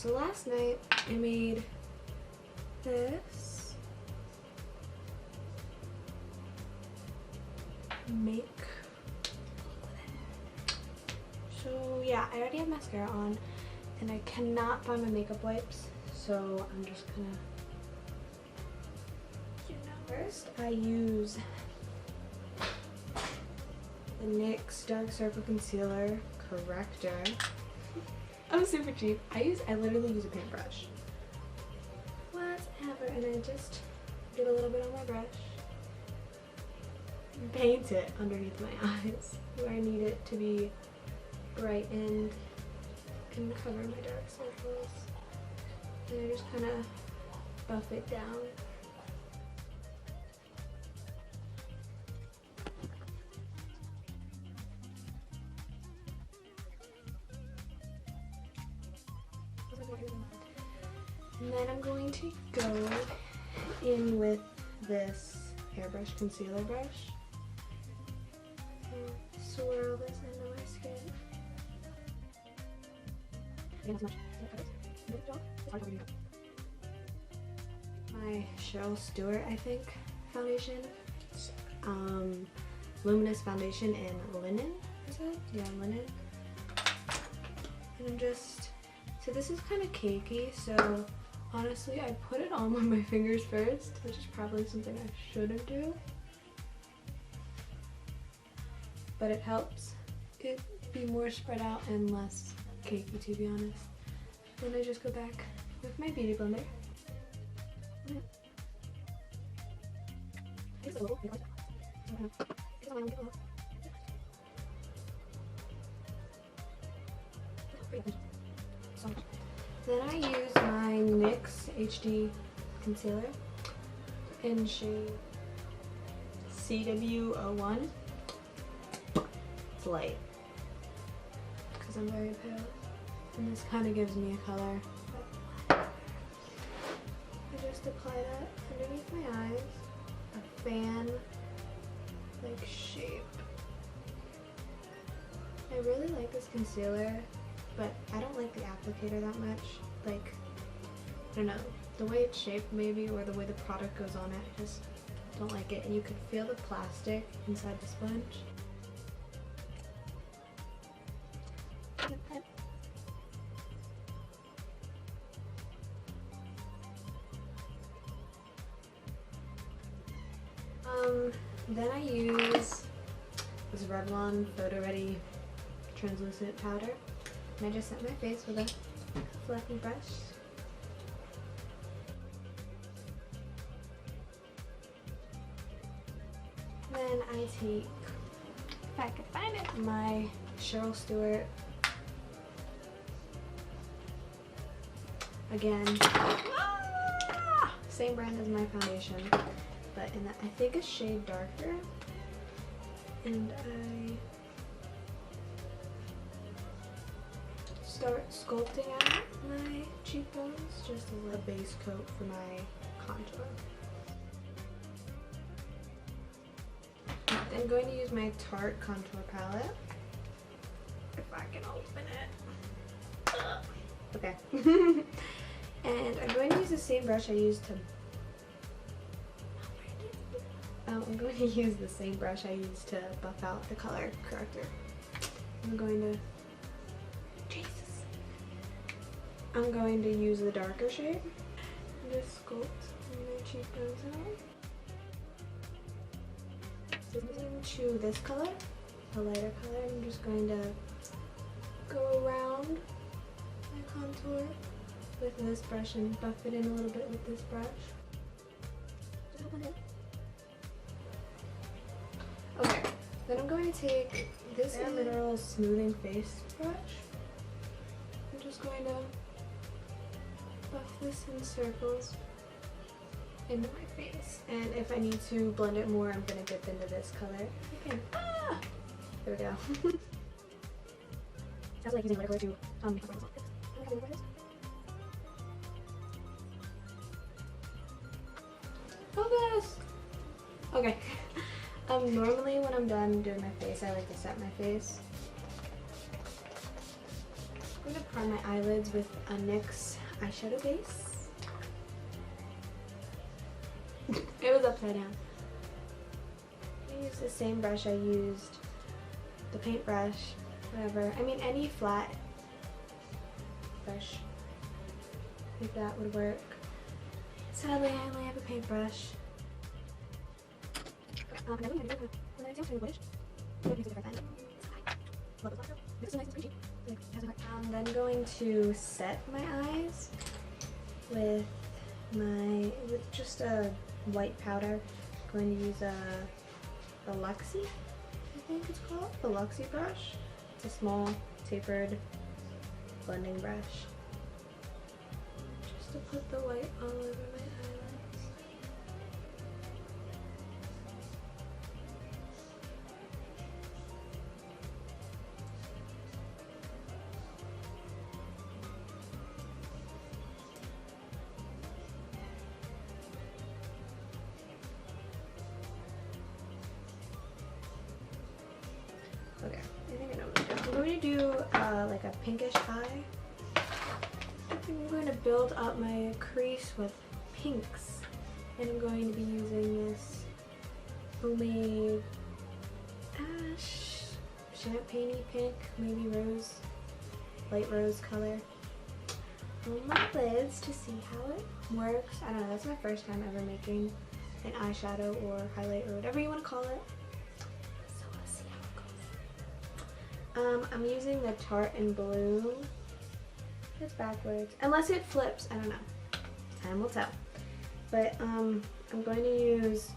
So last night I made this make. So yeah, I already have mascara on and I cannot find my makeup wipes, so I'm just gonna, first I use the NYX Dark Circle Concealer Corrector. I'm super cheap. I literally use a paintbrush. Whatever, and I just get a little bit on my brush and paint it underneath my eyes where I need it to be brightened and cover my dark circles. And I just kind of buff it down. And then I'm going to go in with this hairbrush concealer brush and swirl this into my skin. My Cheryl Stewart, I think, foundation. Luminous foundation in linen, is it? Yeah, linen. And I'm just, so this is kind of cakey, so honestly I put it on with my fingers first, which is probably something I shouldn't do. But it helps it be more spread out and less cakey, to be honest. Then I just go back with my beauty blender. Then I use my NYX HD concealer in shade CW01. It's light because I'm very pale, and this kind of gives me a color. I just apply that underneath my eyes, a fan like shape. I really like this concealer, but I don't like the applicator that much. Like, I don't know, the way it's shaped maybe, or the way the product goes on it, I just don't like it. And you can feel the plastic inside the sponge. Then I use this Revlon Photo Ready translucent powder, and I just set my face with a fluffy brush. Then I take, if I could find it, my Cheryl Stewart, again, same brand as my foundation, but in that I think a shade darker, and I start sculpting out my cheekbones, just a little base coat for my contour. I'm going to use my Tarte contour palette, if I can open it. Okay. And I'm going to use the same brush I used to buff out the color corrector. I'm going to use the darker shade and just sculpt my cheekbones out. To this color, a lighter color, I'm just going to go around my contour with this brush and buff it in a little bit with this brush. Okay, then I'm going to take this Mineral Smoothing Face brush. I'm just going to buff this in circles into my face, and if I need to blend it more, I'm going to dip into this color. Okay. Ah! There we go. Sounds like using watercolor to focus. Okay. Normally when I'm done doing my face, I like to set my face. I'm going to prime my eyelids with a NYX eyeshadow base. It was upside down. I use the same brush I used, the paintbrush, whatever. I mean, any flat brush like that would work. Sadly, I only have a paintbrush. I'm then going to set my eyes with just a white powder. I'm going to use the Luxie, I think it's called, the Luxie brush. It's a small tapered blending brush. Just to put the white all over my eyelids. Okay, I think I know what to do. I'm going to do like a pinkish eye. I'm going to build up my crease with pinks, and I'm going to be using this homemade champagne-y pink, maybe rose, light rose color on my lids to see how it works. I don't know, that's my first time ever making an eyeshadow or highlight or whatever you want to call it. So let's see how it goes. I'm using the Tarte in Blue. It's backwards. Unless it flips, I don't know. Time will tell. But I'm going to use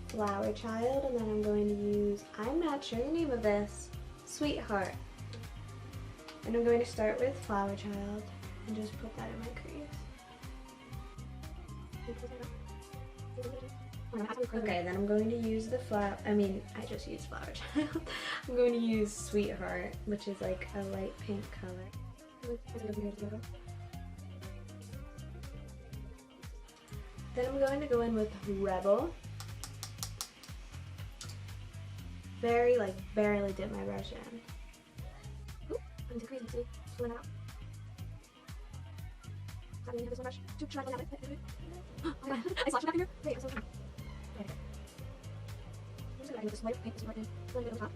Flower Child, and then I'm going to use, I'm not sure the name of this, Sweetheart. And I'm going to start with Flower Child and just put that in my crease. Okay, then I'm going to use the I just used Flower Child. I'm going to use Sweetheart, which is like a light pink color. Then I'm going to go in with Rebel. Barely dip my brush in. Oop, I'm decreasing, see? Pulling it out. I'm going to use this one brush to try to blend it. Oh my god, I slashed my finger. Wait, I'm so sorry. Okay. I'm just going to this light paint this part in, blend it on top.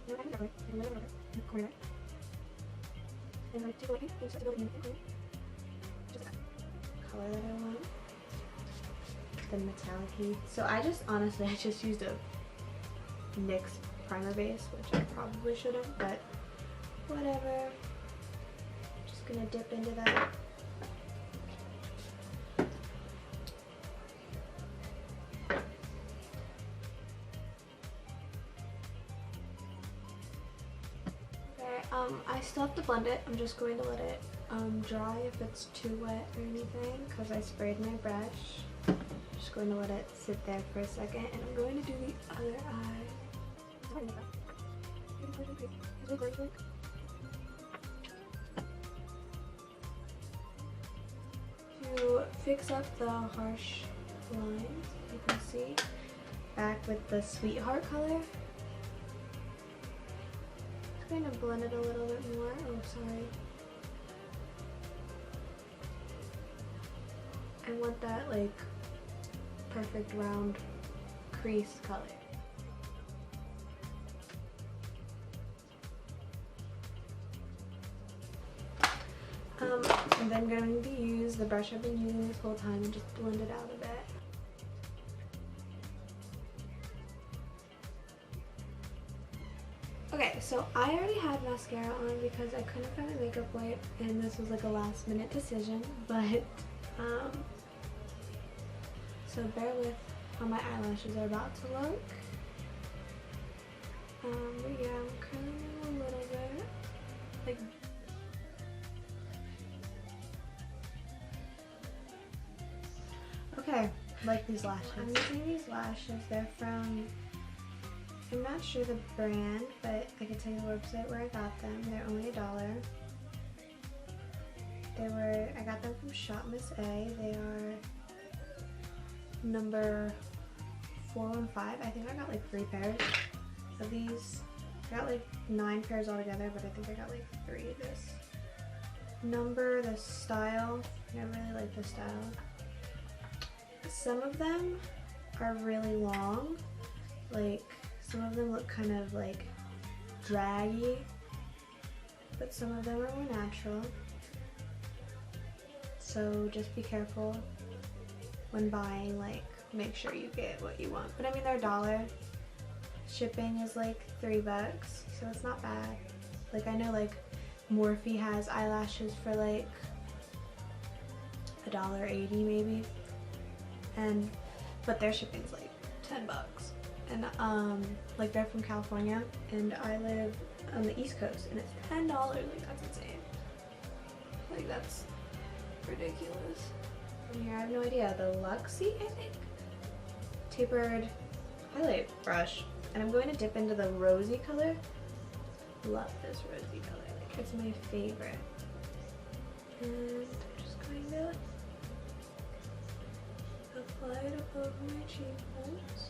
No, I can cover it. I can let it over in the corner. And I take a light paint and start to build it in the corner. Just that color that I want. The metallic-y. So I just used a NYX primer base, which I probably shouldn't, but whatever. Just gonna dip into that. Okay, I still have to blend it. I'm just going to let it dry if it's too wet or anything, because I sprayed my brush. Just going to let it sit there for a second, and I'm going to do the other eye. To fix up the harsh lines, you can see, back with the Sweetheart color. Just going to blend it a little bit more. Oh, sorry. I want that like perfect round crease color. I'm then going to use the brush I've been using this whole time and just blend it out a bit. Okay, so I already had mascara on because I couldn't find a makeup wipe, and this was like a last minute decision, but so bear with how my eyelashes are about to look. But yeah, I'm curling a little bit. Like, okay, like these lashes. I'm using these lashes. They're from, I'm not sure the brand, but I can tell you the website where I got them. They're only $1. I got them from Shop Miss A. They are number 415. I think I got like 3 pairs of these. I got like 9 pairs altogether, but I think I got like 3 of this number, the style. I really like the style. Some of them are really long. Like, some of them look kind of like draggy, but some of them are more natural. So just be careful when buying, like, make sure you get what you want. But I mean, they're $1. Shipping is like $3, so it's not bad. Like, I know like Morphe has eyelashes for like $1.80 maybe, but their shipping's like $10. And like, they're from California and I live on the East Coast and it's $10. Like, that's insane. Like, that's ridiculous. And here I have no idea. The Luxie, I think, tapered highlight brush, and I'm going to dip into the rosy color. Love this rosy color. Like, it's my favorite. And I'm just going to apply it above my cheekbones.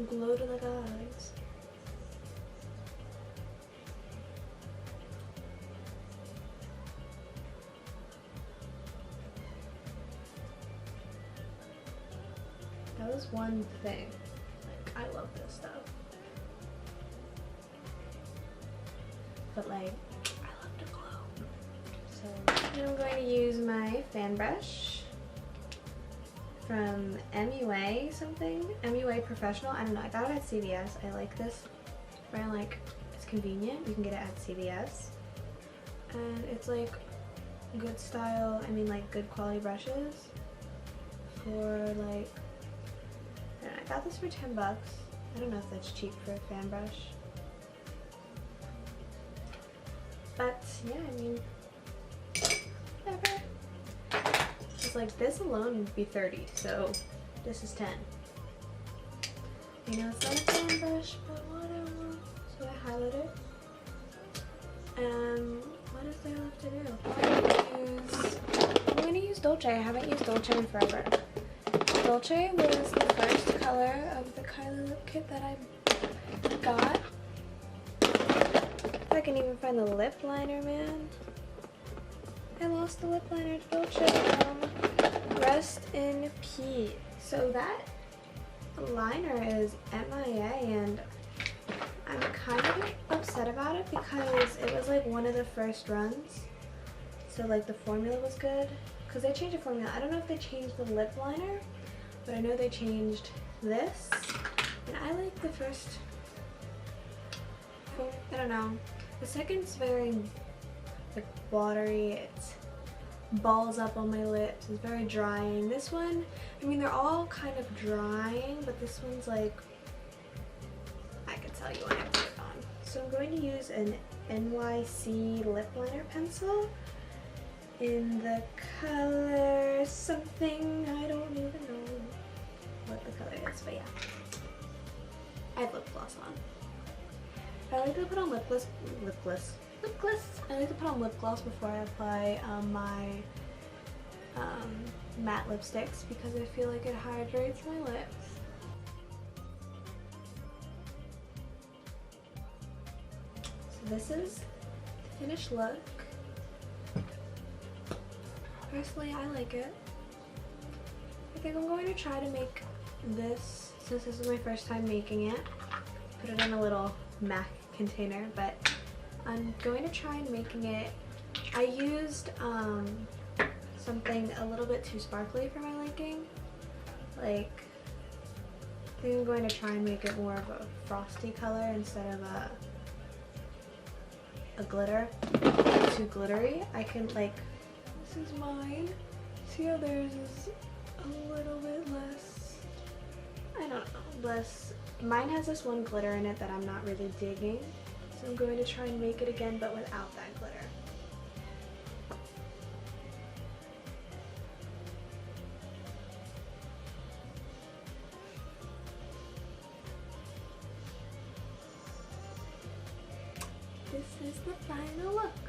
Glow to the eyes. That was one thing. Like, I love this stuff. But like, I love to glow. So then I'm going to use my fan brush from MUA something. MUA Professional. I don't know. I got it at CVS. I like this brand. Like, it's convenient. You can get it at CVS. And it's like good style. I mean, like, good quality brushes for like, I got this for $10. I don't know if that's cheap for a fan brush. But yeah, I mean, whatever. It's like, this alone would be $30, so this is $10. I know it's not a fan brush, but whatever. So I highlight it. And what is there left to do? I'm going to use Dolce. I haven't used Dolce in forever. Dolce was the first color of the Kylie lip kit that I got. If I can even find the lip liner, man. I lost the lip liner to Dolce. Rest in peace. So that liner is MIA, and I'm kind of upset about it because it was like one of the first runs. So like, the formula was good. Because they changed the formula. I don't know if they changed the lip liner, but I know they changed this, and I like the first, I don't know. The second's very like watery, it balls up on my lips, it's very drying. This one, I mean, they're all kind of drying, but this one's like, I can tell you when I put it on. So I'm going to use an NYC lip liner pencil in the color something, I don't even know what the color is, but yeah. I have lip gloss on. I like to put on lip gloss. I like to put on lip gloss before I apply my matte lipsticks because I feel like it hydrates my lips. So this is the finished look. Personally, I like it. I think I'm going to try to make this, since this is my first time making it, put it in a little MAC container, but I'm going to try and making it. I used something a little bit too sparkly for my liking. Like, I think I'm going to try and make it more of a frosty color instead of a glitter. Too glittery. I can, like, this is mine. See how theirs is a little bit less, I don't know, less. Mine has this one glitter in it that I'm not really digging, so I'm going to try and make it again, but without that glitter. This is the final look.